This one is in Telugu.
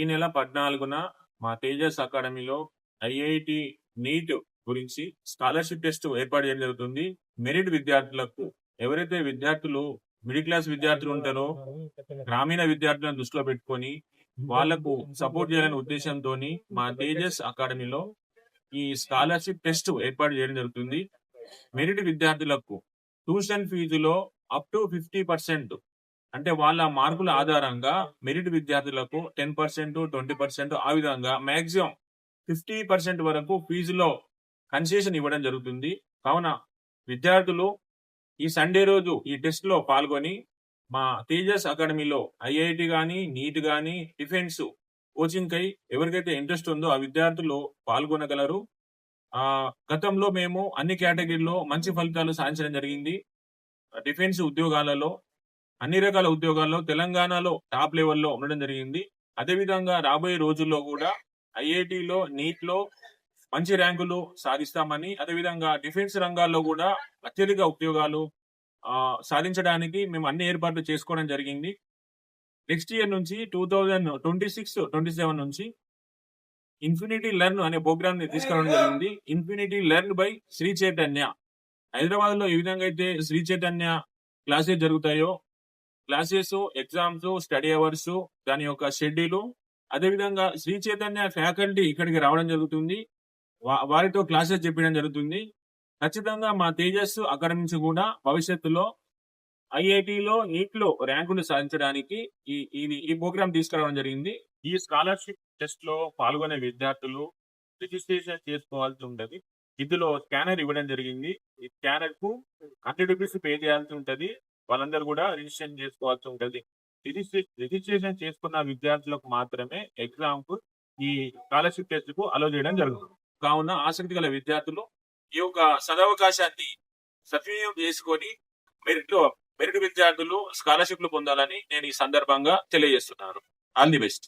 ఈ నెల 14న మా తేజస్ అకాడమీలో ఐఐటి నీట్ గురించి స్కాలర్షిప్ టెస్ట్ ఏర్పాటు చేయడం జరుగుతుంది. మెరిట్ విద్యార్థులకు ఎవరైతే విద్యార్థులు మిడిల్ క్లాస్ విద్యార్థులు ఉంటారో గ్రామీణ విద్యార్థులను దృష్టిలో పెట్టుకొని వాళ్లకు సపోర్ట్ చేయాలనే ఉద్దేశంతో మా తేజస్ అకాడమీలో ఈ స్కాలర్షిప్ టెస్ట్ ఏర్పాటు చేయడం జరుగుతుంది. మెరిట్ విద్యార్థులకు ట్యూషన్ ఫీజులో అప్ టు 50%, అంటే వాళ్ళ మార్కుల ఆధారంగా మెరిట్ విద్యార్థులకు 10%, 20% ఆ విధంగా మాక్సిమం 50% వరకు ఫీజులో కన్సెషన్ ఇవ్వడం జరుగుతుంది. కావున విద్యార్థులు ఈ సండే రోజు ఈ టెస్ట్ లో పాల్గొని మా తేజస్ అకాడమీలో ఐఐటి గాని, నీట్ గాని, డిఫెన్స్ కోచింగ్ కై ఎవరికైతే ఇంట్రెస్ట్ ఉందో ఆ విద్యార్థులు పాల్గొనగలరు. గతంలో మేము అన్ని కేటగిరీలో మంచి ఫలితాలు సాధించడం జరిగింది. డిఫెన్స్ ఉద్యోగాలలో అన్ని రకాల ఉద్యోగాల్లో తెలంగాణలో టాప్ లెవెల్లో ఉండడం జరిగింది. అదేవిధంగా రాబోయే రోజుల్లో కూడా ఐఐటిలో, నీట్ లో మంచి ర్యాంకులు సాధిస్తామని, అదేవిధంగా డిఫెన్స్ రంగాల్లో కూడా అత్యధిక ఉద్యోగాలు సాధించడానికి మేము అన్ని ఏర్పాట్లు చేసుకోవడం జరిగింది. నెక్స్ట్ ఇయర్ నుంచి 2026-27 నుంచి ఇన్ఫినిటీ లెర్న్ అనే ప్రోగ్రామ్ ని తీసుకురావడం జరిగింది. Infinity learn by Shri Chaitanya. Hyderabad లో ఏ విధంగా అయితే శ్రీ చైతన్య క్లాసెస్ జరుగుతాయో, క్లాసెస్, ఎగ్జామ్స్, స్టడీ అవర్స్, దాని యొక్క షెడ్యూల్, అదేవిధంగా శ్రీ చైతన్య ఫ్యాకల్టీ ఇక్కడికి రావడం జరుగుతుంది. వారితో క్లాసెస్ చెప్పడం జరుగుతుంది. ఖచ్చితంగా మా తేజస్ అకాడమీ నుంచి కూడా భవిష్యత్తులో ఐఐటిలో, నీట్ లో ర్యాంకులు సాధించడానికి ఈ ప్రోగ్రామ్ తీసుకురావడం జరిగింది. ఈ స్కాలర్షిప్ టెస్ట్ లో పాల్గొనే విద్యార్థులు రిజిస్ట్రేషన్ చేసుకోవాల్సి ఉంటది. ఇందులో స్కానర్ ఇవ్వడం జరిగింది. ఈ స్కానర్ కు 100 రూపీస్ పే చేయాల్సి ఉంటది. వాళ్ళందరూ కూడా రిజిస్ట్రేషన్ చేసుకోవాల్సి ఉంటది. రిజిస్ట్రేషన్ చేసుకున్న విద్యార్థులకు మాత్రమే ఎగ్జామ్ కు ఈ స్కాలర్షిప్ టెస్ట్ కు అలో చేయడం జరుగుతుంది. కావున ఆసక్తి గల విద్యార్థులు ఈ యొక్క సదవకాశాన్ని సద్వినియోగం చేసుకొని మెరిట్ విద్యార్థులు స్కాలర్షిప్లు పొందాలని నేను ఈ సందర్భంగా తెలియజేస్తున్నాను. All the best.